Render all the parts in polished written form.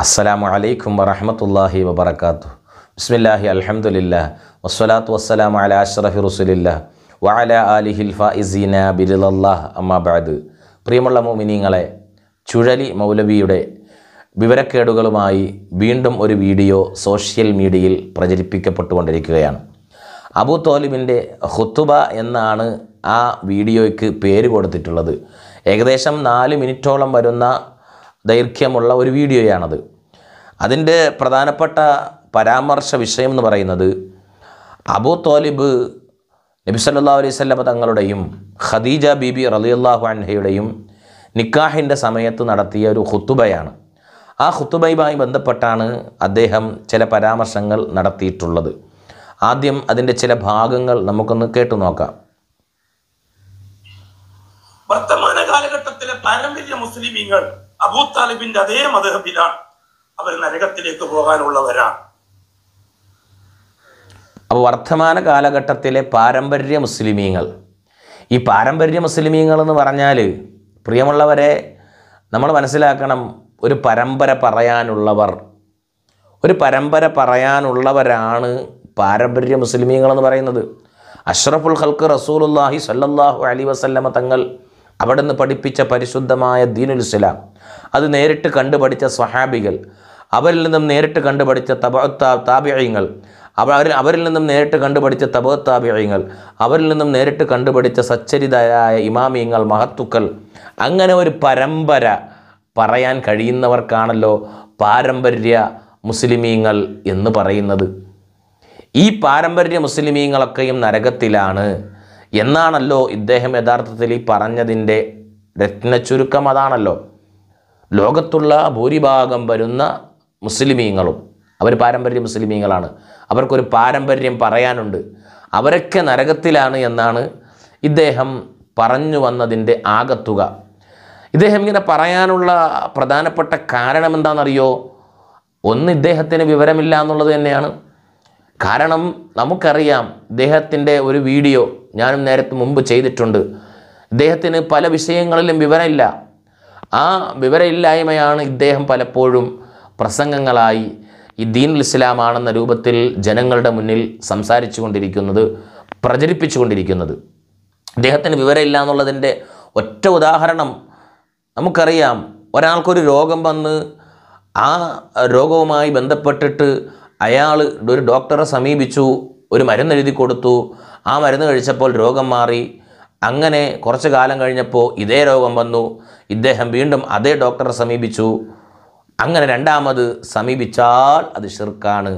അസ്സലാമു അലൈക്കും വറഹ്മത്തുള്ളാഹി വബറകാതുഹു. ബിസ്മില്ലാഹി അൽഹംദുലില്ലാഹ് വസ്സലാത്തു വസ്സലാമു അലാ അഷ്റഫി റസൂലില്ലാഹ് വഅലാ ആലിഹിൽ ഫായിസീന ബിറിളല്ലാഹ് അമ്മാ ബഅദ്. പ്രിയമുള്ള മുഅ്മിനീങ്ങളെ, ചുഴലി മൗലവിയുടെ വിവരക്കേടുകളുമായി വീണ്ടും ഒരു വീഡിയോ സോഷ്യൽ മീഡിയയിൽ പ്രചരിപ്പിക്കപ്പെട്ടുകൊണ്ടിരിക്കുകയാണ്. അബൂ ത്വാലിബിൻ്റെ ഖുതുബ എന്നാണ് ആ വീഡിയോയ്ക്ക് പേര് കൊടുത്തിട്ടുള്ളത്. ഏകദേശം 4 മിനിറ്റോളം വരുന്ന ദൈർഘ്യമുള്ള ഒരു വീഡിയോയാണത്. അതിൻ്റെ പ്രധാനപ്പെട്ട പരാമർശ വിഷയം എന്ന് പറയുന്നത് അബൂ ത്വാലിബ് നബി സല്ലല്ലാഹു അലൈഹി വസല്ലം തങ്ങളുടെയും ഖദീജ ബീബി റളിയല്ലാഹു അൻഹയുടെയും നിക്കാഹിൻ്റെ സമയത്ത് നടത്തിയ ഒരു ഖുതുബയാണ്. ആ ഖുതുബയുമായി ബന്ധപ്പെട്ടാണ് അദ്ദേഹം ചില പരാമർശങ്ങൾ നടത്തിയിട്ടുള്ളത്. ആദ്യം അതിൻ്റെ ചില ഭാഗങ്ങൾ നമുക്കൊന്ന് കേട്ടു നോക്കാം. വർത്തമാന കാലഘട്ടത്തിലെ പാരമ്പര്യ മുസ്ലിമീങ്ങൾ അബൂ താലിബിന്റെ അതേ മദ്ഹബിലാണ്. അവർ നരകത്തിലേക്ക് പോകാനുള്ളവരാണ്. അപ്പോൾ വർത്തമാന കാലഘട്ടത്തിലെ പാരമ്പര്യ മുസ്ലിമീങ്ങൾ, ഈ പാരമ്പര്യ മുസ്ലിമീങ്ങൾ എന്ന് പറഞ്ഞാൽ പ്രിയമുള്ളവരെ നമ്മൾ മനസ്സിലാക്കണം, ഒരു പരമ്പര പറയാനുള്ളവരാണ് പാരമ്പര്യ മുസ്ലിമീങ്ങൾ എന്ന് പറയുന്നത്. അഷ്റഫുൽ ഖൽഖ് റസൂലുള്ളാഹി സ്വല്ലല്ലാഹു അലൈഹി വസല്ലമ തങ്ങൾ അവിടുന്ന് പഠിപ്പിച്ച പരിശുദ്ധമായ ദീനുൽ ഇസ്ലാം, അത് നേരിട്ട് കണ്ടുപഠിച്ച സ്വഹാബികൾ, അവരിൽ നിന്നും നേരിട്ട് കണ്ടുപഠിച്ച താബിഈങ്ങൾ, അവരിൽ നിന്നും നേരിട്ട് കണ്ടുപഠിച്ച താബിഈങ്ങൾ, അവരിൽ നിന്നും നേരിട്ട് കണ്ടുപഠിച്ച സച്ചരിതരായ ഇമാമിയങ്ങൾ, മഹത്തുക്കൾ, അങ്ങനെ ഒരു പരമ്പര പറയാൻ കഴിയുന്നവർക്കാണല്ലോ പാരമ്പര്യ മുസ്ലിമീങ്ങൾ എന്ന് പറയുന്നത്. ഈ പാരമ്പര്യ മുസ്ലിമീങ്ങളൊക്കെയും നരകത്തിലാണ് എന്നാണല്ലോ ഇദ്ദേഹം യഥാർത്ഥത്തിൽ ഈ പറഞ്ഞതിൻ്റെ രത്നച്ചുരുക്കം. അതാണല്ലോ, ലോകത്തുള്ള ഭൂരിഭാഗം വരുന്ന മുസ്ലിമീങ്ങളും അവർ പാരമ്പര്യ മുസ്ലിമീങ്ങളാണ്. അവർക്കൊരു പാരമ്പര്യം പറയാനുണ്ട്, അവരൊക്കെ നരകത്തിലാണ് എന്നാണ് ഇദ്ദേഹം പറഞ്ഞു വന്നതിൻ്റെ ആകത്തുക. ഇദ്ദേഹം ഇങ്ങനെ പറയാനുള്ള പ്രധാനപ്പെട്ട കാരണം എന്താണെന്നറിയോ? ഒന്ന്, ഇദ്ദേഹത്തിന് വിവരമില്ല എന്നുള്ളത് തന്നെയാണ്. കാരണം നമുക്കറിയാം, ഇദ്ദേഹത്തിൻ്റെ ഒരു വീഡിയോ ഞാനും നേരത്തെ മുമ്പ് ചെയ്തിട്ടുണ്ട്. ഇദ്ദേഹത്തിന് പല വിഷയങ്ങളിലും വിവരമില്ല. ആ വിവരമില്ലായ്മയാണ് ഇദ്ദേഹം പലപ്പോഴും പ്രസംഗങ്ങളായി ഈ ദീനുൽ ഇസ്ലാമാണെന്ന രൂപത്തിൽ ജനങ്ങളുടെ മുന്നിൽ സംസാരിച്ചു കൊണ്ടിരിക്കുന്നത്, പ്രചരിപ്പിച്ചു കൊണ്ടിരിക്കുന്നത്. ഇദ്ദേഹത്തിന് വിവരമില്ല എന്നുള്ളതിൻ്റെ ഒറ്റ ഉദാഹരണം നമുക്കറിയാം. ഒരാൾക്കൊരു രോഗം വന്ന് ആ രോഗവുമായി ബന്ധപ്പെട്ടിട്ട് അയാൾ ഒരു ഡോക്ടറെ സമീപിച്ചു, ഒരു മരുന്ന് എഴുതി കൊടുത്തു. ആ മരുന്ന് കഴിച്ചപ്പോൾ രോഗം മാറി. അങ്ങനെ കുറച്ച് കാലം കഴിഞ്ഞപ്പോൾ ഇതേ രോഗം വന്നു. ഇദ്ദേഹം വീണ്ടും അതേ ഡോക്ടറെ സമീപിച്ചു. അങ്ങനെ രണ്ടാമത് സമീപിച്ചാൽ അത് ശിർക്കാണ്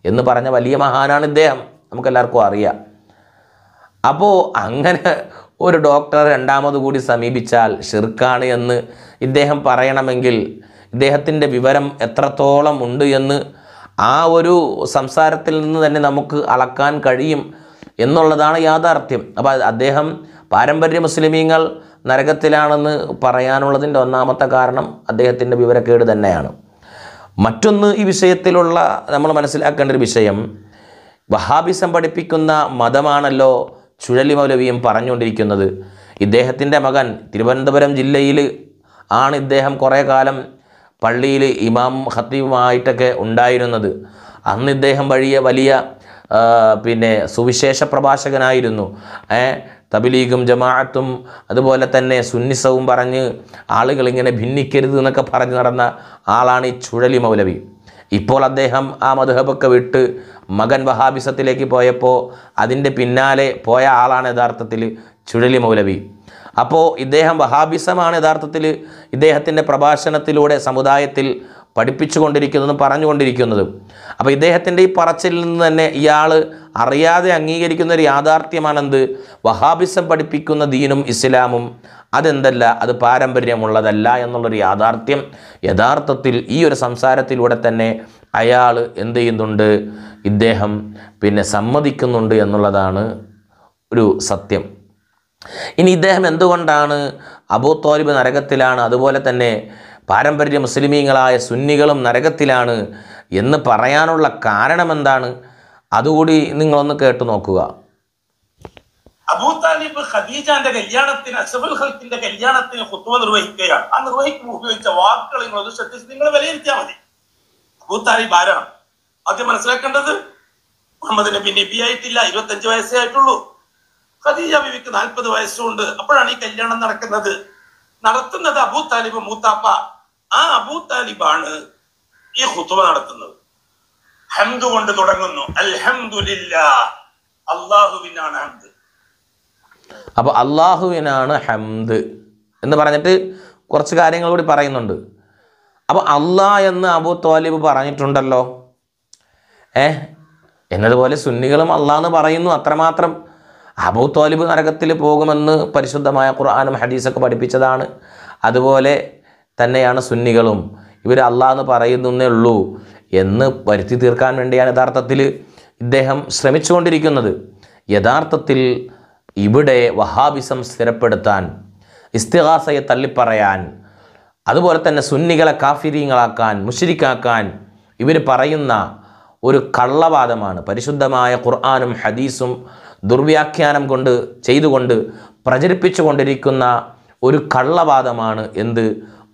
എന്ന് പറഞ്ഞ വലിയ മഹാനാണ് ഇദ്ദേഹം, നമുക്കെല്ലാവർക്കും അറിയാം. അപ്പോൾ അങ്ങനെ ഒരു ഡോക്ടറെ രണ്ടാമത് കൂടി സമീപിച്ചാൽ ശിർക്കാണ് എന്ന് ഇദ്ദേഹം പറയണമെങ്കിൽ ഇദ്ദേഹത്തിൻ്റെ വിവരം എത്രത്തോളം ഉണ്ട് എന്ന് ആ ഒരു സംസാരത്തിൽ നിന്ന് തന്നെ നമുക്ക് അളക്കാൻ കഴിയും എന്നുള്ളതാണ് യാഥാർത്ഥ്യം. അപ്പോൾ അദ്ദേഹം പാരമ്പര്യ മുസ്ലിമീങ്ങൾ നരകത്തിലാണെന്ന് പറയാനുള്ളതിൻ്റെ ഒന്നാമത്തെ കാരണം അദ്ദേഹത്തിൻ്റെ വിവരക്കേട് തന്നെയാണ്. മറ്റൊന്ന്, ഈ വിഷയത്തിലുള്ള നമ്മൾ മനസ്സിലാക്കേണ്ട ഒരു വിഷയം, വഹാബിസം പഠിപ്പിക്കുന്ന മതമാണല്ലോ ചുഴലി മൗലവിയും പറഞ്ഞുകൊണ്ടിരിക്കുന്നത്. ഇദ്ദേഹത്തിൻ്റെ മകൻ തിരുവനന്തപുരം ജില്ലയിൽ ആണ് ഇദ്ദേഹം കുറേ കാലം പള്ളിയിൽ ഇമാം ഖത്തീബുമായിട്ടൊക്കെ ഉണ്ടായിരുന്നത്. അന്ന് ഇദ്ദേഹം വലിയ സുവിശേഷ പ്രഭാഷകനായിരുന്നു. തബ്ലീഗും ജമാഅത്തും അതുപോലെ തന്നെ സുന്നിസവും പറഞ്ഞ് ആളുകളിങ്ങനെ ഭിന്നിക്കരുത് എന്നൊക്കെ പറഞ്ഞ് നടന്ന ആളാണ് ഈ ചുഴലി മൗലവി. ഇപ്പോൾ അദ്ദേഹം ആ മദ്ഹബൊക്കെ വിട്ട് മകൻ വഹാബിസത്തിലേക്ക് പോയപ്പോൾ അതിൻ്റെ പിന്നാലെ പോയ ആളാണ് യഥാർത്ഥത്തിൽ ചുഴലി മൗലവി. അപ്പോൾ ഇദ്ദേഹം വഹാബിസമാണ് യഥാർത്ഥത്തിൽ ഇദ്ദേഹത്തിൻ്റെ പ്രഭാഷണത്തിലൂടെ സമുദായത്തിൽ പഠിപ്പിച്ചുകൊണ്ടിരിക്കുന്നതും പറഞ്ഞുകൊണ്ടിരിക്കുന്നതും. അപ്പോൾ ഇദ്ദേഹത്തിൻ്റെ ഈ പറച്ചിൽ നിന്ന് തന്നെ ഇയാൾ അറിയാതെ അംഗീകരിക്കുന്ന ഒരു യാഥാർത്ഥ്യമാണെന്ത്? വഹാബിസം പഠിപ്പിക്കുന്ന ദീനും ഇസ്ലാമും അതെന്തല്ല, അത് പാരമ്പര്യമുള്ളതല്ല എന്നുള്ളൊരു യാഥാർത്ഥ്യം യഥാർത്ഥത്തിൽ ഈ ഒരു സംസാരത്തിലൂടെ തന്നെ അയാൾ എന്ത് ചെയ്യുന്നുണ്ട്? ഇദ്ദേഹം സമ്മതിക്കുന്നുണ്ട് എന്നുള്ളതാണ് ഒരു സത്യം. ഇനി ഇദ്ദേഹം എന്തുകൊണ്ടാണ് അബൂ ത്വാലിബ് നരകത്തിലാണ്, അതുപോലെ തന്നെ പാരമ്പര്യ മുസ്ലിമീങ്ങളായ സുന്നികളും നരകത്തിലാണ് എന്ന് പറയാനുള്ള കാരണം എന്താണ്? അതുകൂടി നിങ്ങളൊന്ന് കേട്ടു നോക്കുക. അബൂ താലിബ് ഖദീജന്റെ കല്യാണത്തിന്, അഷ്റഫുൽ ഖൽഖിന്റെ കല്യാണത്തിന് ഖുത്ബ നിർവഹിക്കുകയാണ്. ആ നിർവഹിക്കുമ്പോൾ ഉപയോഗിച്ച വാക്കുകൾ നിങ്ങൾ ശ്രദ്ധിച്ച് നിങ്ങൾ വിലയിരുത്തിയാൽ മതി. അബൂ താലിബ് ആരാണ്? ആദ്യം മനസ്സിലാക്കേണ്ടത്, മുഹമ്മദ് നബി നബിയായിട്ടില്ല, 25 വയസ്സേ ആയിട്ടുള്ളൂ. ഖദീജ ബീവിക്ക് 40 വയസ്സുണ്ട്. അപ്പോഴാണ് ഈ കല്യാണം നടത്തുന്നത് അബൂ താലിബ് മൂത്താപ്പ. ആ അബൂ താലിബാണ് ഈ ഖുതുബ നടത്തുന്നത്. ഹംദ് കൊണ്ട് തുടങ്ങുന്നു. അൽഹംദുലില്ലാഹ്, അല്ലാഹുവിനാണ് ഹംദ്. അപ്പൊ അല്ലാഹുവിനാണ് ഹംദ് എന്ന് പറഞ്ഞിട്ട് കുറച്ച് കാര്യങ്ങൾ കൂടി പറയുന്നുണ്ട്. അപ്പോൾ അള്ളാഹ് എന്ന് അബൂ ത്വാലിബ് പറഞ്ഞിട്ടുണ്ടല്ലോ. എന്നതുപോലെ സുന്നികളും അള്ളാഹ് എന്ന് പറയുന്നു. അത്രമാത്രം അബൂ ത്വാലിബ് നരകത്തിൽ പോകുമെന്ന് പരിശുദ്ധമായ ഖുർആനും ഹദീസൊക്കെ പഠിപ്പിച്ചതാണ്. അതുപോലെ തന്നെയാണ് സുന്നികളും. ഇവർ അള്ളാഹ് എന്ന് പറയുന്നേ ഉള്ളൂ എന്ന് വരുത്തി തീർക്കാൻ വേണ്ടിയാണ് യഥാർത്ഥത്തിൽ ഇദ്ദേഹം ശ്രമിച്ചുകൊണ്ടിരിക്കുന്നത്. യഥാർത്ഥത്തിൽ ഇവിടെ വഹാബിസം സ്ഥിരപ്പെടുത്താൻ, ഇസ്തിഗാസയെ തള്ളിപ്പറയാൻ, അതുപോലെ തന്നെ സുന്നികളെ കാഫിരീങ്ങളാക്കാൻ, മുശ്രിക്കാക്കാൻ ഇവർ പറയുന്ന ഒരു കള്ളവാദമാണ്. പരിശുദ്ധമായ ഖുർആനും ഹദീസും ദുർവ്യാഖ്യാനം ചെയ്തുകൊണ്ട് പ്രചരിപ്പിച്ചു കൊണ്ടിരിക്കുന്ന ഒരു കള്ളവാദമാണ് എന്ത്?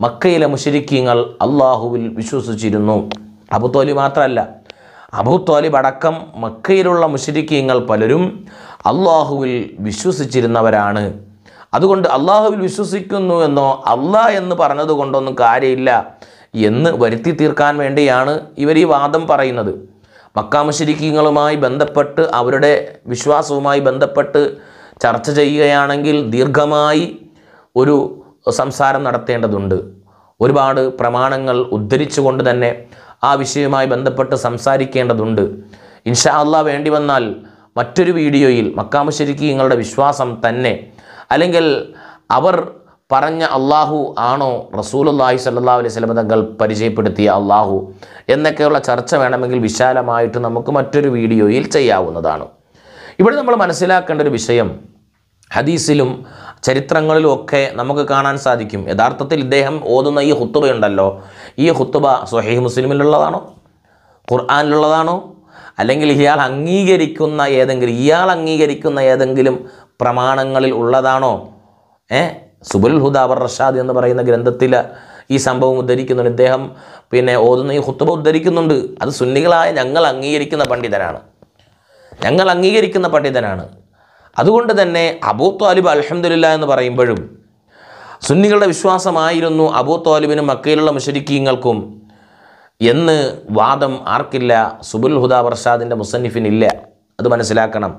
മക്കയിലെ മുശ്രിക്കീങ്ങൾ അള്ളാഹുവിൽ വിശ്വസിച്ചിരുന്നു. അബൂ ത്വാലിബ് മാത്രമല്ല, അബൂ ത്വാലിബ് അടക്കം മക്കയിലുള്ള മുശ്രിക്കീങ്ങൾ പലരും അള്ളാഹുവിൽ വിശ്വസിച്ചിരുന്നവരാണ്. അതുകൊണ്ട് അള്ളാഹുവിൽ വിശ്വസിക്കുന്നു എന്നോ അള്ളാഹ് എന്ന് പറഞ്ഞത് കൊണ്ടൊന്നും കാര്യമില്ല എന്ന് വരുത്തി തീർക്കാൻ വേണ്ടിയാണ് ഇവർ ഈ വാദം പറയുന്നത്. മക്ക മുശ്രിക്കീങ്ങളുമായി ബന്ധപ്പെട്ട്, അവരുടെ വിശ്വാസവുമായി ബന്ധപ്പെട്ട് ചർച്ച ചെയ്യുകയാണെങ്കിൽ ദീർഘമായി ഒരു സംസാരം നടത്തേണ്ടതുണ്ട്. ഒരുപാട് പ്രമാണങ്ങൾ ഉദ്ധരിച്ചുകൊണ്ട് തന്നെ ആ വിഷയവുമായി ബന്ധപ്പെട്ട് സംസാരിക്കേണ്ടതുണ്ട്. ഇൻഷാ അള്ളാഹ് വേണ്ടി വന്നാൽ മറ്റൊരു വീഡിയോയിൽ മക്ക മുശ്രിക്കീങ്ങളുടെ വിശ്വാസം തന്നെ, അല്ലെങ്കിൽ അവർ പറഞ്ഞ അള്ളാഹു ആണോ റസൂലുള്ളാഹി സ്വല്ലല്ലാഹു അലൈഹി വസല്ലം തങ്ങൾ പരിചയപ്പെടുത്തിയ അള്ളാഹു എന്നൊക്കെയുള്ള ചർച്ച വേണമെങ്കിൽ വിശാലമായിട്ട് നമുക്ക് മറ്റൊരു വീഡിയോയിൽ ചെയ്യാവുന്നതാണ്. ഇവിടെ നമ്മൾ മനസ്സിലാക്കേണ്ട ഒരു വിഷയം, ഹദീസിലും ചരിത്രങ്ങളിലും ഒക്കെ നമുക്ക് കാണാൻ സാധിക്കും. യഥാർത്ഥത്തിൽ ഇദ്ദേഹം ഓതുന്ന ഈ ഖുത്ബയുണ്ടല്ലോ, ഈ ഖുത്ബ സ്വഹീഹ് മുസ്ലിമിലുള്ളതാണോ, ഖുർആനിലുള്ളതാണോ, അല്ലെങ്കിൽ ഇയാൾ അംഗീകരിക്കുന്ന ഏതെങ്കിലും പ്രമാണങ്ങളിൽ ഉള്ളതാണോ? സുബുൽ ഹുദ വർ റഷാദ് എന്ന് പറയുന്ന ഗ്രന്ഥത്തിൽ ഈ സംഭവം ഉദ്ധരിക്കുന്നുണ്ട്. ഇദ്ദേഹം ഓതുന്ന ഈ ഖുത്ബ ഉദ്ധരിക്കുന്നുണ്ട്. അത് സുന്നികളായ ഞങ്ങൾ അംഗീകരിക്കുന്ന പണ്ഡിതനാണ്. അതുകൊണ്ട് തന്നെ അബൂ ത്വാലിബ് അൽഹംദുലില്ലാഹ് എന്ന് പറയുമ്പോഴും സുന്നികളുടെ വിശ്വാസമായിരുന്നു അബൂ ത്വാലിബിനും മക്കയിലുള്ള മുശ്രിക്കീങ്ങൾക്കും എന്ന് വാദം ആർക്കില്ല? സുബുൽ ഹുദ വർ റഷാദിൻ്റെ മുസന്നിഫിനില്ല. അത് മനസ്സിലാക്കണം.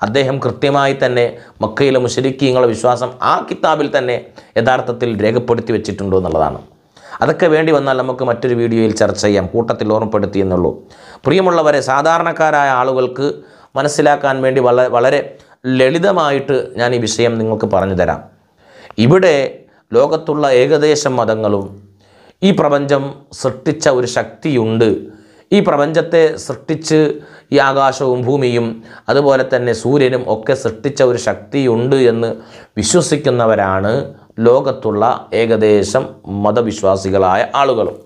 അദ്ദേഹം കൃത്യമായി തന്നെ മക്കയിലെ മുശ്രിക്കീങ്ങളുടെ വിശ്വാസം ആ കിതാബിൽ തന്നെ യഥാർത്ഥത്തിൽ രേഖപ്പെടുത്തി വെച്ചിട്ടുണ്ടോ എന്നുള്ളതാണ്. അതൊക്കെ വേണ്ടി വന്നാൽ നമുക്ക് മറ്റൊരു വീഡിയോയിൽ ചർച്ച ചെയ്യാം, കൂട്ടത്തിൽ ഓർമ്മപ്പെടുത്തി എന്നുള്ളൂ. പ്രിയമുള്ളവരെ, സാധാരണക്കാരായ ആളുകൾക്ക് മനസ്സിലാക്കാൻ വേണ്ടി വളരെ ലളിതമായിട്ട് ഞാൻ ഈ വിഷയം നിങ്ങൾക്ക് പറഞ്ഞു തരാം. ഇവിടെ ലോകത്തുള്ള ഏകദേശം മതങ്ങളും ഈ പ്രപഞ്ചം സൃഷ്ടിച്ച ഒരു ശക്തിയുണ്ട്, ഈ പ്രപഞ്ചത്തെ സൃഷ്ടിച്ച് ഈ ആകാശവും ഭൂമിയും അതുപോലെ തന്നെ സൂര്യനും ഒക്കെ സൃഷ്ടിച്ച ഒരു ശക്തിയുണ്ട് എന്ന് വിശ്വസിക്കുന്നവരാണ് ലോകത്തുള്ള ഏകദേശം മതവിശ്വാസികളായ ആളുകളും.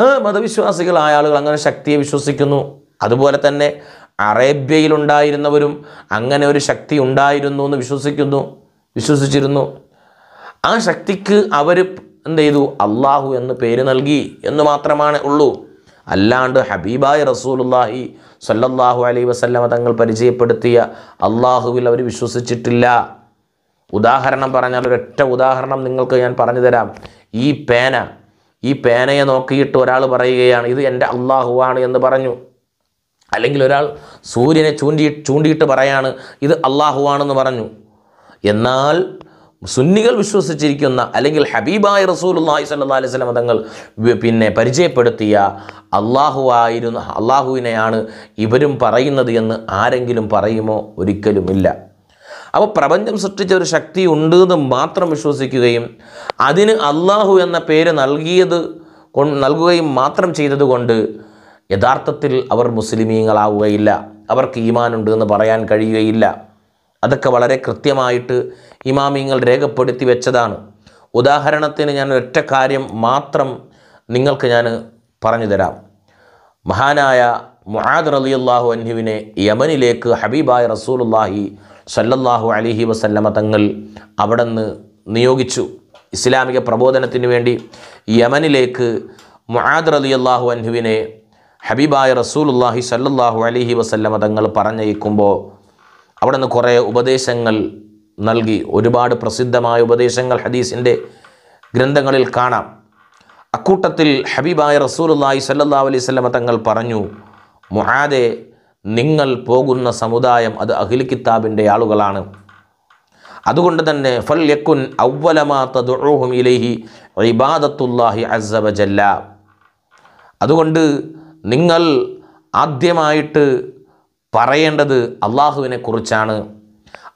ആ മതവിശ്വാസികളായ ആളുകൾ അങ്ങനെ ശക്തിയെ വിശ്വസിക്കുന്നു. അതുപോലെ തന്നെ അറേബ്യയിലുണ്ടായിരുന്നവരും അങ്ങനെ ഒരു ശക്തി ഉണ്ടായിരുന്നു എന്ന് വിശ്വസിച്ചിരുന്നു. ആ ശക്തിക്ക് അവർ എന്ത് ചെയ്തു? അള്ളാഹു എന്ന് പേര് നൽകി എന്ന് മാത്രമാണ് ഉള്ളൂ. അല്ലാണ്ട് ഹബീബായ റസൂലുള്ളാഹി സ്വല്ലല്ലാഹു അലൈഹി വസല്ലമ തങ്ങൾ പരിചയപ്പെടുത്തിയ അള്ളാഹുവിൽ അവർ വിശ്വസിച്ചിട്ടില്ല. ഉദാഹരണം പറഞ്ഞാൽ ഒരൊറ്റ ഉദാഹരണം നിങ്ങൾക്ക് ഞാൻ പറഞ്ഞു തരാം. ഈ പേനയെ നോക്കിയിട്ട് ഒരാൾ പറയുകയാണ് ഇത് എൻ്റെ അള്ളാഹുവാണ് എന്ന് പറഞ്ഞു. അല്ലെങ്കിൽ ഒരാൾ സൂര്യനെ ചൂണ്ടിയിട്ട് പറയാണ് ഇത് അള്ളാഹുവാണെന്ന് പറഞ്ഞു. എന്നാൽ സുന്നികൾ വിശ്വസിച്ചിരിക്കുന്ന അല്ലെങ്കിൽ ഹബീബായ റസൂലുള്ളാഹി സ്വല്ലല്ലാഹു അലൈഹി വസല്ലം തങ്ങൾ പരിചയപ്പെടുത്തിയ അള്ളാഹുവിനെയാണ് ഇവരും പറയുന്നത് എന്ന് ആരെങ്കിലും പറയുമോ? ഒരിക്കലുമില്ല. അപ്പോൾ പ്രപഞ്ചം സൃഷ്ടിച്ച ഒരു ശക്തി ഉണ്ട് എന്ന് മാത്രം വിശ്വസിക്കുകയും അതിന് അള്ളാഹു എന്ന പേര് നൽകുകയും മാത്രം ചെയ്തതുകൊണ്ട് യഥാർത്ഥത്തിൽ അവർ മുസ്ലിമീങ്ങളാവുകയില്ല, അവർക്ക് ഈമാനുണ്ട് എന്ന് പറയാൻ കഴിയുകയില്ല. അതൊക്കെ വളരെ കൃത്യമായിട്ട് ഇമാമിങ്ങൾ രേഖപ്പെടുത്തി വെച്ചതാണ്. ഉദാഹരണത്തിന് ഞാൻ ഒറ്റ കാര്യം മാത്രം നിങ്ങൾക്ക് ഞാൻ പറഞ്ഞു തരാം. മഹാനായ മുആദ് റളിയല്ലാഹു അൻഹുവിനെ യമനിലേക്ക് ഹബീബായ റസൂലുള്ളാഹി സ്വല്ലല്ലാഹു അലൈഹി വസല്ലമ തങ്ങൾ അവിടെ നിന്ന് നിയോഗിച്ചു. ഇസ്ലാമിക പ്രബോധനത്തിന് വേണ്ടി യമനിലേക്ക് മുആദ് റളിയല്ലാഹു അൻഹുവിനെ ഹബീബായ റസൂലുള്ളാഹി സ്വല്ലല്ലാഹു അലൈഹി വസല്ലമ തങ്ങൾ പറഞ്ഞയക്കുമ്പോൾ അവിടെ നിന്ന് കുറേ ഉപദേശങ്ങൾ നൽകി. ഒരുപാട് പ്രസിദ്ധമായ ഉപദേശങ്ങൾ ഹദീസിൻ്റെ ഗ്രന്ഥങ്ങളിൽ കാണാം. അക്കൂട്ടത്തിൽ ഹബീബായ റസൂലുള്ളാഹി സ്വല്ലല്ലാഹു അലൈഹി വസല്ലമ തങ്ങൾ പറഞ്ഞു, മുആദേ, നിങ്ങൾ പോകുന്ന സമുദായം അത് അഹ്ലു കിതാബിൻ്റെ ആളുകളാണ്. അതുകൊണ്ട് തന്നെ ഫൽ യകുൻ അവ്വല മാ തദ്ഉഹും ഇലൈഹി ഇബാദത്തുല്ലാഹി അസ്സ വജല്ല. അതുകൊണ്ട് നിങ്ങൾ ആദ്യമായിട്ട് പറയേണ്ടത് അള്ളാഹുവിനെ കുറിച്ചാണ്.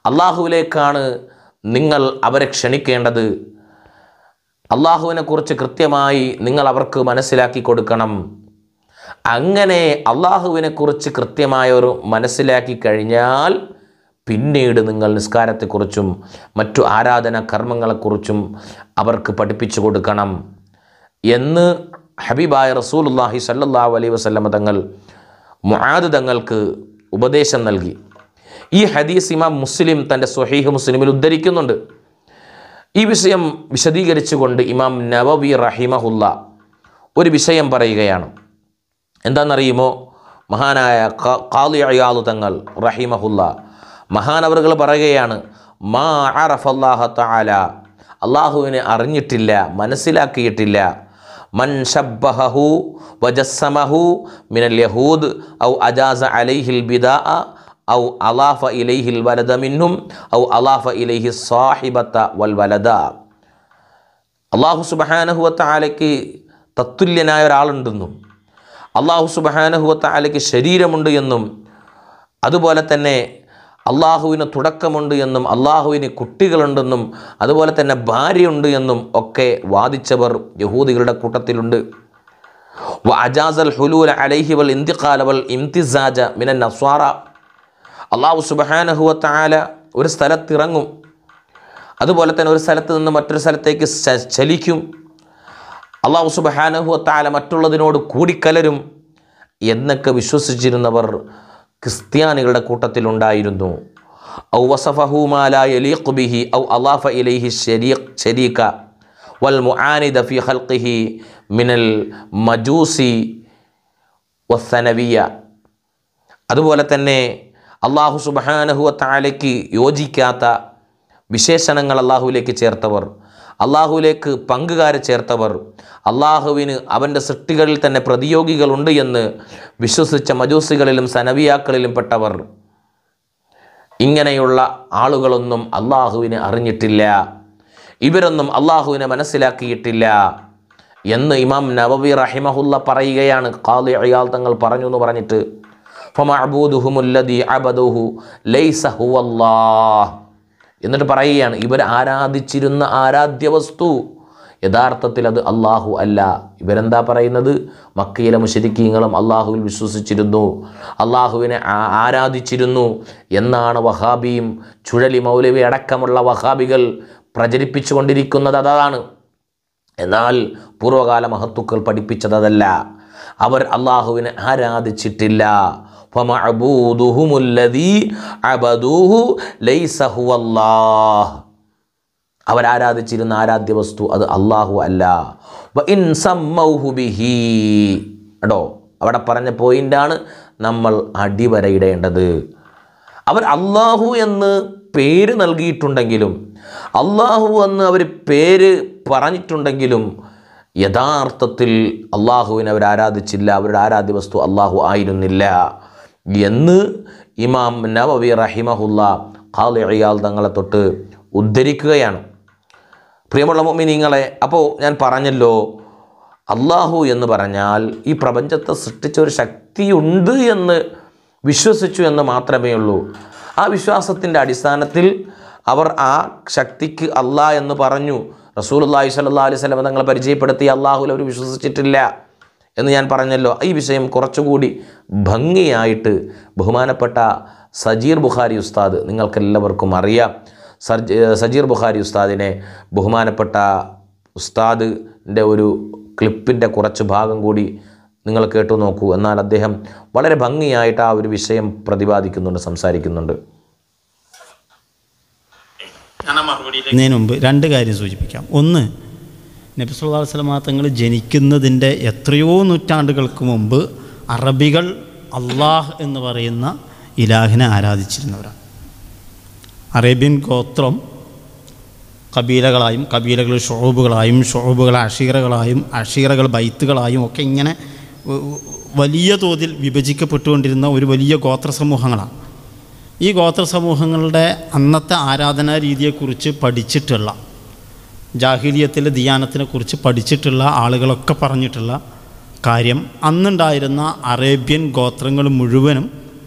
അള്ളാഹുവിലേക്കാണ് നിങ്ങൾ അവരെ ക്ഷണിക്കേണ്ടത്. അള്ളാഹുവിനെ കുറിച്ച് കൃത്യമായി നിങ്ങൾ അവർക്ക് മനസ്സിലാക്കി കൊടുക്കണം. അങ്ങനെ അള്ളാഹുവിനെ കുറിച്ച് കൃത്യമായൊരു മനസ്സിലാക്കി കഴിഞ്ഞാൽ പിന്നീട് നിങ്ങൾ നിസ്കാരത്തെക്കുറിച്ചും മറ്റു ആരാധന കർമ്മങ്ങളെക്കുറിച്ചും അവർക്ക് പഠിപ്പിച്ചു കൊടുക്കണം എന്ന് ഹബീബായ റസൂലുള്ളാഹി സ്വല്ലല്ലാഹു അലൈഹി വസല്ലമ തങ്ങൾ മുആദ് തങ്ങൾക്ക് ഉപദേശം നൽകി. ഈ ഹദീസ് ഇമാം മുസ്ലിം തൻ്റെ സ്വഹീഹ് മുസ്ലിമിൽ ഉദ്ധരിക്കുന്നുണ്ട്. ഈ വിഷയം വിശദീകരിച്ചുകൊണ്ട് ഇമാം നവവി റഹിമഹുല്ല ഒരു വിഷയം പറയുകയാണ്. എന്താണെന്നറിയുമോ? മഹാനായ ഖാളി ഇയാദ് തങ്ങൾ റഹിമഹുല്ല മഹാനവറുകൾ പറയുകയാണ്, മാ അറഫല്ലാഹ തആല, അള്ളാഹുവിനെ അറിഞ്ഞിട്ടില്ല, മനസ്സിലാക്കിയിട്ടില്ല. മൻ ശബ്ബഹു വജസ്സമഹു മിനൽ യഹൂദ് ഔ അജാസ അലൈഹിൽ ബിദാഅ ഔ അലാഫ ഇലൈഹിൽ വലദ മിൻഹും ഔ അലാഫ ഇലൈഹി സാഹിബത വൽ വലദ. അല്ലാഹു സുബ്ഹാനഹു വ തആലയ്ക്ക് തത്തുല്യനായ ഒരാളുണ്ടെന്നും അല്ലാഹു സുബ്ഹാനഹു വ തആലയ്ക്ക് ശരീരമുണ്ട് എന്നും അതുപോലെ തന്നെ അള്ളാഹുവിന് തുടക്കമുണ്ട് എന്നും അള്ളാഹുവിന് കുട്ടികളുണ്ടെന്നും അതുപോലെ തന്നെ ഭാര്യയുണ്ട് എന്നും ഒക്കെ വാദിച്ചവർ യഹൂദികളുടെ കൂട്ടത്തിലുണ്ട്. വ അജാസൽ ഹുലൂല അലൈഹി വൽ ഇന്തിഖാല വൽ ഇംതിസാജ മിനൻ നസ്വാറ. അള്ളാഹു സുബ്ഹാനഹു വ തആല ഒരു സ്ഥലത്തിറങ്ങും, അതുപോലെ തന്നെ ഒരു സ്ഥലത്ത് നിന്ന് മറ്റൊരു സ്ഥലത്തേക്ക് ചലിക്കും. അള്ളാഹു സുബ്ഹാനഹു വ തആല മറ്റുള്ളതിനോട് കൂടിക്കലരും എന്നൊക്കെ വിശ്വസിച്ചിരുന്നവർ ക്രിസ്ത്യാനികളുടെ കൂട്ടത്തിലുണ്ടായിരുന്നു. ഔ വസഫഹു മാ ലാ യലീഖു ബിഹി ഔ അലാഫ ഇലൈഹി ശരീക വൽ മുആനിദ ഫി ഖൽഖിഹി മിനൽ മജൂസി വസ്സനവിയ. അതുപോലെ തന്നെ അല്ലാഹു സുബ്ഹാനഹു വ തആലയ്ക്ക് യോജിക്കാത്ത വിശേഷണങ്ങൾ അള്ളാഹുവിലേക്ക് ചേർത്തവർ, അള്ളാഹുവിലേക്ക് പങ്കുകാരെ ചേർത്തവർ, അള്ളാഹുവിന് അവൻ്റെ സൃഷ്ടികളിൽ തന്നെ പ്രതിയോഗികളുണ്ട് എന്ന് വിശ്വസിച്ച മജൂസികളിലും സനവിയാക്കളിലും പെട്ടവർ, ഇങ്ങനെയുള്ള ആളുകളൊന്നും അള്ളാഹുവിനെ അറിഞ്ഞിട്ടില്ല, ഇവരൊന്നും അള്ളാഹുവിനെ മനസ്സിലാക്കിയിട്ടില്ല എന്ന് ഇമാം നവവി റഹിമഹുല്ല പറയുകയാണ്. ഖാളി ഇയാദ് തങ്ങൾ പറഞ്ഞു എന്ന് പറഞ്ഞിട്ട് ഫമഅബൂദുഹുമുല്ലദീ അബദൂഹു ലൈസ ഹുവല്ലാഹ് എന്നിട്ട് പറയുകയാണ്, ഇവർ ആരാധിച്ചിരുന്ന ആരാധ്യ വസ്തു യഥാർത്ഥത്തിൽ അത് അള്ളാഹു അല്ല. ഇവരെന്താ പറയുന്നത്? മക്കയിലെ മുശ്രിക്കീങ്ങളും അള്ളാഹുവിൽ വിശ്വസിച്ചിരുന്നു, അള്ളാഹുവിനെ ആരാധിച്ചിരുന്നു എന്നാണ് വഹാബിയും ചുഴലി മൗലവി അടക്കമുള്ള വഹാബികൾ പ്രചരിപ്പിച്ചു കൊണ്ടിരിക്കുന്നത്. അതാണ്. എന്നാൽ പൂർവ്വകാല മഹത്തുക്കൾ പഠിപ്പിച്ചത് അതല്ല. അവർ അള്ളാഹുവിനെ ആരാധിച്ചിട്ടില്ല. ഫമഅബൂദുഹുമുല്ലദീ അബദൂഹു ലൈസ ഹുവല്ലാഹ്. അവരാരാധിച്ചിരുന്ന ആരാധ്യ വസ്തു അത് അള്ളാഹു അല്ല. വ ഇൻ സമ്മൗഹു ബിഹി. കേട്ടോ, അവിടെ പറഞ്ഞ പോയിൻ്റാണ് നമ്മൾ അടിവരയിടേണ്ടത്. അവർ അള്ളാഹു എന്ന് പേര് നൽകിയിട്ടുണ്ടെങ്കിലും അള്ളാഹു എന്ന് അവർ പേര് പറഞ്ഞിട്ടുണ്ടെങ്കിലും യഥാർത്ഥത്തിൽ അള്ളാഹുവിനെ അവർ ആരാധിച്ചില്ല, അവരുടെ ആരാധ്യ വസ്തു അള്ളാഹു ആയിരുന്നില്ല എന്ന് ഇമാം നവവി റഹിമഹുല്ല ഖാളി ഇയാദ് തങ്ങളെ തൊട്ട് ഉദ്ധരിക്കുകയാണ്. പ്രിയമുള്ള മുഅ്മിനീങ്ങളെ, അപ്പോൾ ഞാൻ പറഞ്ഞല്ലോ, അള്ളാഹു എന്ന് പറഞ്ഞാൽ ഈ പ്രപഞ്ചത്തെ സൃഷ്ടിച്ച ഒരു ശക്തിയുണ്ട് എന്ന് വിശ്വസിച്ചു എന്ന് മാത്രമേ ഉള്ളൂ. ആ വിശ്വാസത്തിൻ്റെ അടിസ്ഥാനത്തിൽ അവർ ആ ശക്തിക്ക് അള്ളാഹ് എന്ന് പറഞ്ഞു. റസൂലുള്ളാഹി സ്വല്ലല്ലാഹു അലൈഹി വസല്ലം തങ്ങളെ പരിചയപ്പെടുത്തി അള്ളാഹുവിൽ അവർ വിശ്വസിച്ചിട്ടില്ല എന്ന് ഞാൻ പറഞ്ഞല്ലോ. ഈ വിഷയം കുറച്ചുകൂടി ഭംഗിയായിട്ട് ബഹുമാനപ്പെട്ട സജീർ ബുഖാരി ഉസ്താദ്, നിങ്ങൾക്കെല്ലാവർക്കും അറിയാം, സജീർ ബുഖാരി ഉസ്താദിനെ ബഹുമാനപ്പെട്ട ഉസ്താദിൻ്റെ ഒരു ക്ലിപ്പിൻ്റെ കുറച്ച് ഭാഗം കൂടി നിങ്ങൾ കേട്ടു നോക്കൂ. എന്നാൽ അദ്ദേഹം വളരെ ഭംഗിയായിട്ട് ആ ഒരു വിഷയം പ്രതിപാദിക്കുന്നുണ്ട്, സംസാരിക്കുന്നുണ്ട്. ഇതിനു മുമ്പ് രണ്ട് കാര്യം സൂചിപ്പിക്കാം. ഒന്ന്, നബി സല്ലല്ലാഹു അലൈഹി വസല്ലം തങ്ങൾ ജനിക്കുന്നതിൻ്റെ എത്രയോ നൂറ്റാണ്ടുകൾക്ക് മുമ്പ് അറബികൾ അള്ളാഹ് എന്ന് പറയുന്ന ഇലാഹിനെ ആരാധിച്ചിരുന്നവരാണ്. അറേബ്യൻ ഗോത്രം കബീലകളായും, കബീലകൾ ഷുഊബുകളായും, ഷുഊബുകൾ അഷീറകളായും, അഷീറകൾ ബൈത്തുകളായും ഒക്കെ ഇങ്ങനെ വലിയ തോതിൽ വിഭജിക്കപ്പെട്ടുകൊണ്ടിരുന്ന ഒരു വലിയ ഗോത്ര സമൂഹങ്ങളാണ്. ഈ ഗോത്ര സമൂഹങ്ങളുടെ അന്നത്തെ ആരാധനാ രീതിയെക്കുറിച്ച് പഠിച്ചിട്ടുള്ള, ജാഹിലിയത്തിലെ ദിയാനത്തിനെക്കുറിച്ച് പഠിച്ചിട്ടുള്ള ആളുകളൊക്കെ പറഞ്ഞിട്ടുള്ള കാര്യം, അന്നുണ്ടായിരുന്ന അറേബ്യൻ ഗോത്രങ്ങൾ മുഴുവനും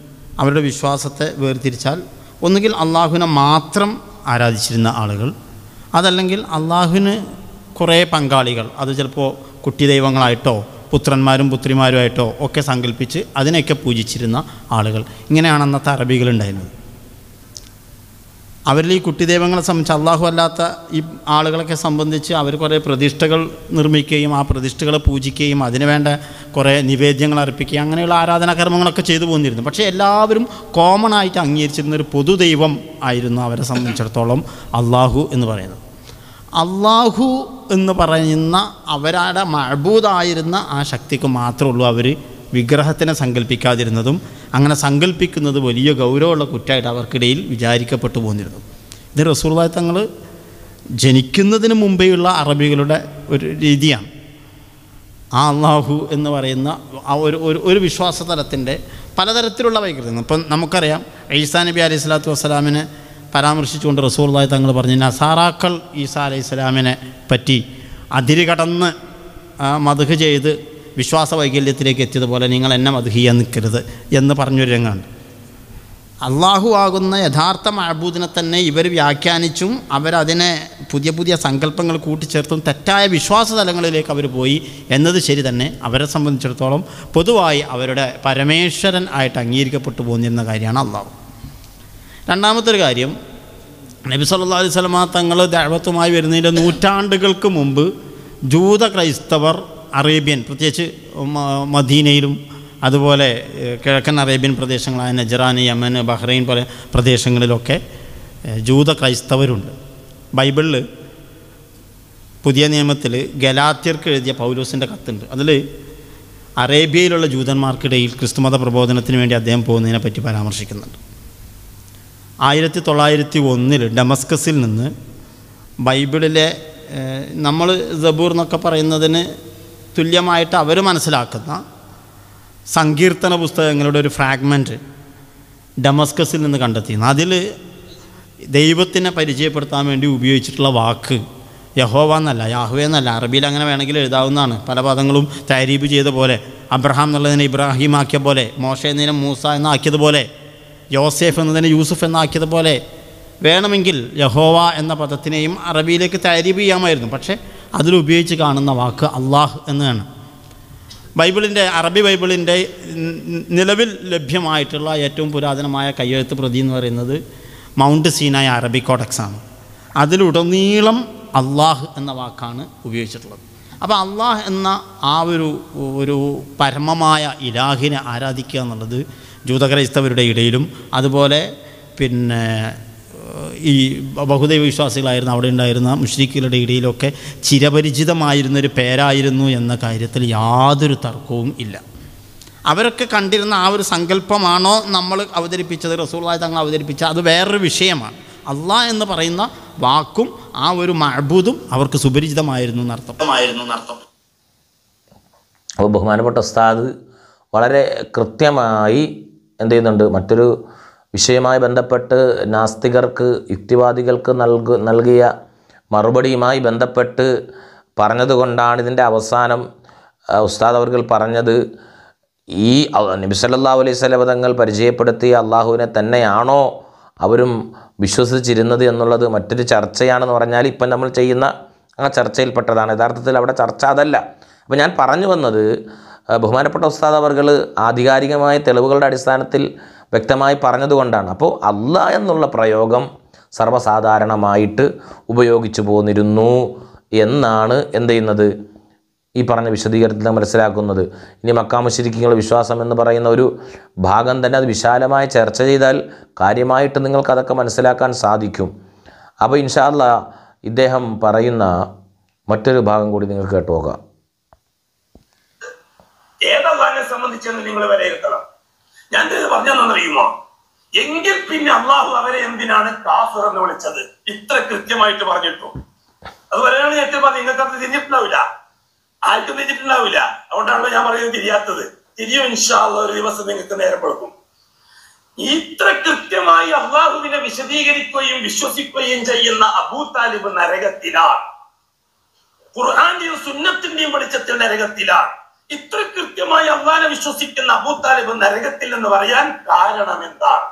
അവരുടെ വിശ്വാസത്തെ വേർതിരിച്ചാൽ ഒന്നുകിൽ അള്ളാഹുവിനെ മാത്രം ആരാധിച്ചിരുന്ന ആളുകൾ, അതല്ലെങ്കിൽ അള്ളാഹുവിന് കുറേ പങ്കാളികൾ, അത് ചിലപ്പോൾ കുട്ടി ദൈവങ്ങളായിട്ടോ പുത്രന്മാരും പുത്രിമാരുമായിട്ടോ ഒക്കെ സങ്കല്പിച്ച് അതിനെയൊക്കെ പൂജിച്ചിരുന്ന ആളുകൾ. ഇങ്ങനെയാണ് അന്നത്തെ അറബികളുണ്ടായിരുന്നത്. അവരിൽ ഈ കുട്ടിദൈവങ്ങളെ സംബന്ധിച്ച്, അള്ളാഹു അല്ലാത്ത ഈ ആളുകളൊക്കെ സംബന്ധിച്ച് അവർ കുറേ പ്രതിഷ്ഠകൾ നിർമ്മിക്കുകയും ആ പ്രതിഷ്ഠകളെ പൂജിക്കുകയും അതിന് വേണ്ട കുറേ നിവേദ്യങ്ങൾ അർപ്പിക്കുകയും അങ്ങനെയുള്ള ആരാധനാകർമ്മങ്ങളൊക്കെ ചെയ്തു പോന്നിരുന്നു. പക്ഷേ എല്ലാവരും കോമൺ ആയിട്ട് അംഗീകരിച്ചിരുന്ന ഒരു പൊതുദൈവം ആയിരുന്നു അവരെ സംബന്ധിച്ചിടത്തോളം അള്ളാഹു എന്ന് പറയുന്നത്. അള്ളാഹു എന്ന് പറയുന്ന അവരുടെ മഅബൂദായിരുന്ന ആ ശക്തിക്ക് മാത്രമേ ഉള്ളൂ അവർ വിഗ്രഹത്തിനെ സങ്കല്പിക്കാതിരുന്നതും അങ്ങനെ സങ്കല്പിക്കുന്നത് വലിയ ഗൗരവമുള്ള കുറ്റമായിട്ട് അവർക്കിടയിൽ വിചാരിക്കപ്പെട്ടു പോന്നിരുന്നു. ഇത് റസൂലുള്ളാഹി തങ്ങൾ ജനിക്കുന്നതിന് മുമ്പേയുള്ള അറബികളുടെ ഒരു രീതിയാണ്. ആ അള്ളാഹു എന്ന് പറയുന്ന ആ ഒരു വിശ്വാസ തലത്തിൻ്റെ പലതരത്തിലുള്ള വൈകൃതങ്ങൾ. ഇപ്പം നമുക്കറിയാം, ഈസാ നബി അലൈഹി സ്വലാത്തു വസ്സലാമിനെ പരാമർശിച്ചുകൊണ്ട് റസൂലുള്ളാഹി തങ്ങൾ പറഞ്ഞു, നസാറാക്കൾ ഈസാ അലൈഹി സ്വലാമിനെ പറ്റി അതിര് കടന്ന് മദ്ഹ് ചെയ്ത് വിശ്വാസ വൈകല്യത്തിലേക്ക് എത്തിയതുപോലെ നിങ്ങൾ എന്നെ മദ്ഹ് ചെയ്യാൻ നിൽക്കരുത് എന്ന് പറഞ്ഞൊരു രംഗമുണ്ട്. അള്ളാഹു ആകുന്ന യഥാർത്ഥ മഅബൂദിനെ തന്നെ ഇവർ വ്യാഖ്യാനിച്ചും അവരതിനെ പുതിയ പുതിയ സങ്കല്പങ്ങൾ കൂട്ടിച്ചേർത്തും തെറ്റായ വിശ്വാസ തലങ്ങളിലേക്ക് അവർ പോയി എന്നത് ശരി തന്നെ. അവരെ സംബന്ധിച്ചിടത്തോളം പൊതുവായി അവരുടെ പരമേശ്വരൻ ആയിട്ട് അംഗീകരിക്കപ്പെട്ടു പോന്നിരുന്ന കാര്യമാണ് അള്ളാഹു. രണ്ടാമത്തെ ഒരു കാര്യം, നബി സല്ലല്ലാഹു അലൈഹി വസല്ലം തങ്ങൾ ദഅവത്തുമായി വരുന്നതിൻ്റെ നൂറ്റാണ്ടുകൾക്ക് മുമ്പ് ജൂത ക്രൈസ്തവർ അറേബ്യൻ, പ്രത്യേകിച്ച് മദീനയിലും അതുപോലെ കിഴക്കൻ അറേബ്യൻ പ്രദേശങ്ങളായ നജറാൻ, യമൻ, ബഹ്റൈൻ പോലെ പ്രദേശങ്ങളിലൊക്കെ ജൂത ക്രൈസ്തവരുണ്ട്. ബൈബിളിൽ പുതിയ നിയമത്തിൽ ഗലാത്യർക്ക് എഴുതിയ പൗലോസിൻ്റെ കത്തുണ്ട്. അതിൽ അറേബ്യയിലുള്ള ജൂതന്മാർക്കിടയിൽ ക്രിസ്തുമത പ്രബോധനത്തിന് വേണ്ടി അദ്ദേഹം പോകുന്നതിനെ പറ്റി പരാമർശിക്കുന്നുണ്ട്. 1901 ഡമസ്കസിൽ നിന്ന് ബൈബിളിലെ നമ്മൾ സബൂർ എന്നൊക്കെ പറയുന്നതിന് തുല്യമായിട്ട് അവർ മനസ്സിലാക്കുന്ന സങ്കീർത്തന പുസ്തകങ്ങളുടെ ഒരു ഫ്രാഗ്മെൻറ്റ് ഡമസ്കസിൽ നിന്ന് കണ്ടെത്തിയിരുന്നു. അതിൽ ദൈവത്തിനെ പരിചയപ്പെടുത്താൻ വേണ്ടി ഉപയോഗിച്ചിട്ടുള്ള വാക്ക് യഹോവ എന്നല്ല, യാഹ്വേ എന്നല്ല. അറബിയിൽ അങ്ങനെ വേണമെങ്കിൽ എഴുതാവുന്നതാണ്. പല പദങ്ങളും താരീബ് ചെയ്ത പോലെ, അബ്രഹാം എന്നുള്ളതിനെ ഇബ്രാഹിം ആക്കിയ പോലെ, മോശ എന്നതിനെ മൂസ എന്നാക്കിയതുപോലെ, യോസേഫ് എന്നതിനെ യൂസുഫ് എന്നാക്കിയതുപോലെ വേണമെങ്കിൽ യഹോവ എന്ന പദത്തിനെയും അറബിയിലേക്ക് താരീബ് ചെയ്യാമായിരുന്നു. പക്ഷേ അതിലുപയോഗിച്ച് കാണുന്ന വാക്ക് അള്ളാഹ് എന്നാണ്. അറബി ബൈബിളിൻ്റെ നിലവിൽ ലഭ്യമായിട്ടുള്ള ഏറ്റവും പുരാതനമായ കയ്യെഴുത്ത് പ്രതി എന്ന് പറയുന്നത് മൗണ്ട് സീനായ അറബി കോഡക്സാണ്. അതിലുടനീളം അള്ളാഹ് എന്ന വാക്കാണ് ഉപയോഗിച്ചിട്ടുള്ളത്. അപ്പോൾ അള്ളാഹ് എന്ന ആ ഒരു പരമമായ ഇലാഹിനെ ആരാധിക്കുക എന്നുള്ളത് ജൂതക്രൈസ്തവരുടെ ഇടയിലും അതുപോലെ പിന്നെ ഈ ബഹുദൈവ വിശ്വാസികളായിരുന്ന അവിടെ ഉണ്ടായിരുന്ന മുശ്രിക്കുകളുടെ ഇടയിലൊക്കെ ചിരപരിചിതമായിരുന്നൊരു പേരായിരുന്നു എന്ന കാര്യത്തിൽ യാതൊരു തർക്കവും ഇല്ല. അവരൊക്കെ കണ്ടിരുന്ന ആ ഒരു സങ്കല്പമാണോ നമ്മൾ അവതരിപ്പിച്ചത്, റസൂലുള്ളാഹി തങ്ങൾ അവതരിപ്പിച്ച, അത് വേറൊരു വിഷയമാണ്. അള്ളാഹ് എന്ന് പറയുന്ന വാക്കും ആ ഒരു മഅബൂദും അവർക്ക് സുപരിചിതമായിരുന്നു എന്നർത്ഥം. അപ്പോൾ ബഹുമാനപ്പെട്ട ഉസ്താദ് വളരെ കൃത്യമായി എന്ത് ചെയ്യുന്നുണ്ട്, മറ്റൊരു വിഷയവുമായി ബന്ധപ്പെട്ട് നാസ്തികർക്ക്, യുക്തിവാദികൾക്ക് നൽകിയ മറുപടിയുമായി ബന്ധപ്പെട്ട് പറഞ്ഞതുകൊണ്ടാണ് ഇതിൻ്റെ അവസാനം ഉസ്താദ് അവർകൾ പറഞ്ഞത്, ഈ നബി സല്ലല്ലാഹു അലൈഹി വസല്ലം തങ്ങൾ പരിചയപ്പെടുത്തിയ അള്ളാഹുവിനെ തന്നെയാണോ അവരും വിശ്വസിച്ചിരുന്നത് എന്നുള്ളത് മറ്റൊരു ചർച്ചയാണെന്ന് പറഞ്ഞാൽ ഇപ്പം നമ്മൾ ചെയ്യുന്ന ആ ചർച്ചയിൽപ്പെട്ടതാണ്. യഥാർത്ഥത്തിൽ അവിടെ ചർച്ച അതല്ല. അപ്പോൾ ഞാൻ പറഞ്ഞു വന്നത്, ബഹുമാനപ്പെട്ട ഉസ്താദ് അവർകൾ ആധികാരികമായ തെളിവുകളുടെ അടിസ്ഥാനത്തിൽ വ്യക്തമായി പറഞ്ഞതുകൊണ്ടാണ്. അപ്പോൾ അള്ളാഹ് എന്നുള്ള പ്രയോഗം സർവ്വസാധാരണമായിട്ട് ഉപയോഗിച്ചു പോന്നിരുന്നു എന്നാണ് എന്ത് ചെയ്യുന്നത്, ഈ പറഞ്ഞ വിശദീകരണത്തിൽ മനസ്സിലാക്കുന്നത്. ഇനി മക്കാ മുശ്രിക്കുകളുടെ വിശ്വാസം എന്ന് പറയുന്ന ഒരു ഭാഗം തന്നെ അത് വിശാലമായി ചർച്ച ചെയ്താൽ കാര്യമായിട്ട് നിങ്ങൾക്കതൊക്കെ മനസ്സിലാക്കാൻ സാധിക്കും. അപ്പോൾ ഇൻഷാ അല്ലാഹ് ഇദ്ദേഹം പറയുന്ന മറ്റൊരു ഭാഗം കൂടി നിങ്ങൾക്ക് കേട്ടു നോക്കാം. ഏതല്ലാഹിനെ സംബന്ധിച്ചെന്ന് നിങ്ങൾ വിലയിരുത്തണം. ഞാൻ ഇത് പറഞ്ഞെന്നറിയുമോ? എങ്കിൽ പിന്നെ അള്ളാഹു അവരെ എന്തിനാണ് കാഫിർ എന്ന് വിളിച്ചത്? ഇത്ര കൃത്യമായിട്ട് പറഞ്ഞിട്ടു. അത് പറയുകയാണ് ഏറ്റവും പറഞ്ഞത്. നിങ്ങൾക്ക് അത് തിരിഞ്ഞിട്ടുണ്ടാവില്ല, ആർക്കും തിരിഞ്ഞിട്ടുണ്ടാവില്ല. അതുകൊണ്ടാണല്ലോ ഞാൻ പറയുന്നത് തിരിയാത്തത്. തിരിയും ഇൻഷാ അല്ലാഹ്, ഒരു ദിവസം നിങ്ങൾക്ക് നേരപ്പെടുക്കും. ഇത്ര കൃത്യമായി അള്ളാഹുവിനെ വിശദീകരിക്കുകയും വിശ്വസിക്കുകയും ചെയ്യുന്ന അബൂ താലിബ് നരകത്തിലാണ്. ഖുർആന്റെയും സുന്നത്തിന്റെയും വെളിച്ചത്തിൽ നരകത്തിലാണ്. ഇത്ര കൃത്യമായി അള്ളാഹിനെ വിശ്വസിക്കുന്ന അബൂ താലിബ് നരകത്തിൽ എന്ന് പറയാൻ കാരണം എന്താണ്?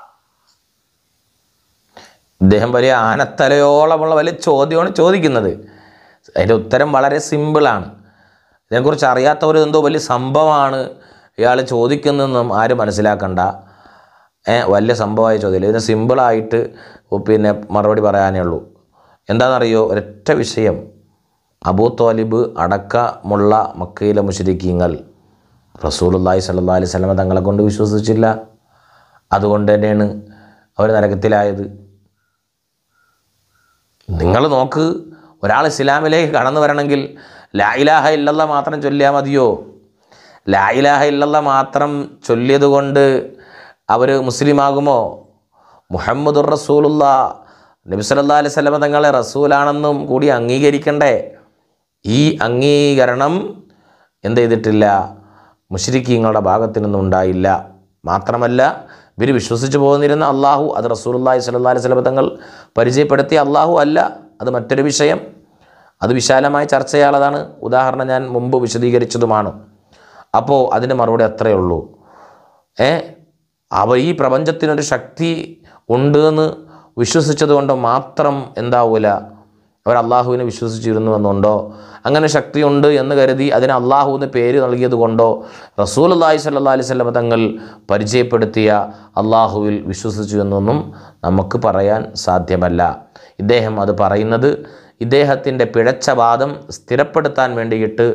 ഇദ്ദേഹം വലിയ ആനത്തലയോളമുള്ള വലിയ ചോദ്യമാണ് ചോദിക്കുന്നത്. അതിൻ്റെ ഉത്തരം വളരെ സിമ്പിളാണ്. ഇതിനെക്കുറിച്ച് അറിയാത്തവർ എന്തോ വലിയ സംഭവമാണ് ഇയാൾ ചോദിക്കുന്നതെന്നും ആരും മനസ്സിലാക്കണ്ട. വലിയ സംഭവമായ ചോദ്യമില്ല. ഇതിന് സിമ്പിളായിട്ട് പിന്നെ മറുപടി പറയാനേ ഉള്ളൂ. എന്താണെന്നറിയോ? ഒരൊറ്റ വിഷയം. അബൂ ത്വാലിബ് അടക്കമുള്ള മക്കയിലെ മുശ്രിക്കീങ്ങൾ റസൂലുള്ളാഹി സ്വല്ലല്ലാഹി അലൈഹി വസല്ലം തങ്ങളെ കൊണ്ട് വിശ്വസിച്ചില്ല. അതുകൊണ്ട് തന്നെയാണ് അവർ നരകത്തിലായത്. നിങ്ങൾ നോക്ക്, ഒരാൾ ഇസ്ലാമിലേക്ക് കടന്നു വരണമെങ്കിൽ ലാ ഇലാഹ ഇല്ലല്ലാഹ് മാത്രം ചൊല്ലിയാൽ മതിയോ? ലാ ഇലാഹ ഇല്ലല്ലാഹ് മാത്രം ചൊല്ലിയത് കൊണ്ട് അവർ മുസ്ലിമാകുമോ? മുഹമ്മദുർ റസൂലുള്ളാഹ് നബി സല്ലല്ലാഹു അലൈഹി വസല്ലം തങ്ങളെ റസൂലാണെന്നും കൂടി അംഗീകരിക്കണ്ടേ? ഈ അംഗീകരണം എന്ത് ചെയ്തിട്ടില്ല? മുശ്രിക്കീങ്ങളുടെ ഭാഗത്തു നിന്നും ഉണ്ടായില്ല. മാത്രമല്ല, ഇവർ വിശ്വസിച്ച് പോന്നിരുന്ന അള്ളാഹു, അത് റസൂലുള്ളാഹി സ്വല്ലല്ലാഹി അലൈഹി വസല്ലം തങ്ങൾ പരിചയപ്പെടുത്തിയ അള്ളാഹു അല്ല. അത് മറ്റൊരു വിഷയം. അത് വിശാലമായി ചർച്ച ചെയ്യാനുള്ളതാണ്. ഉദാഹരണം ഞാൻ മുമ്പ് വിശദീകരിച്ചതുമാണ്. അപ്പോൾ അതിന് മറുപടി അത്രയേ ഉള്ളൂ. ഈ പ്രപഞ്ചത്തിനൊരു ശക്തി ഉണ്ട് എന്ന് വിശ്വസിച്ചത് കൊണ്ട് മാത്രം എന്താവൂല, അവർ അള്ളാഹുവിനെ വിശ്വസിച്ചിരുന്നു എന്നുണ്ടോ? അങ്ങനെ ശക്തിയുണ്ട് എന്ന് കരുതി അതിന് അള്ളാഹു എന്ന് പേര് നൽകിയത് കൊണ്ടോ റസൂലുള്ളാഹി സ്വല്ലല്ലാഹി അലൈഹി വസല്ലം തങ്ങൾ പരിചയപ്പെടുത്തിയ അള്ളാഹുവിൽ വിശ്വസിച്ചു എന്നൊന്നും നമുക്ക് പറയാൻ സാധ്യമല്ല. ഇദ്ദേഹം അത് പറയുന്നത് ഇദ്ദേഹത്തിൻ്റെ പിഴച്ച വാദം സ്ഥിരപ്പെടുത്താൻ വേണ്ടിയിട്ട്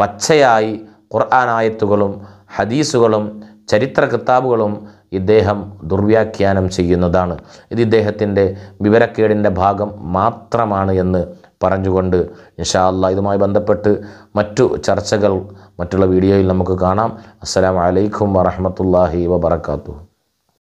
പച്ചയായി ഖുർആൻ ആയത്തുകളും ഹദീസുകളും ചരിത്ര കിതാബുകളും ഇദ്ദേഹം ദുർവ്യാഖ്യാനം ചെയ്യുന്നതാണ്. ഇത് ഇദ്ദേഹത്തിൻ്റെ വിവരക്കേടിൻ്റെ ഭാഗം മാത്രമാണ് എന്ന് പറഞ്ഞുകൊണ്ട് ഇൻഷാ അല്ലാഹ് ഇതുമായി ബന്ധപ്പെട്ട് മറ്റു ചർച്ചകൾ മറ്റുള്ള വീഡിയോയിൽ നമുക്ക് കാണാം. അസ്സലാമു അലൈക്കും വറഹ്മത്തുള്ളാഹി വബറകാതുഹു.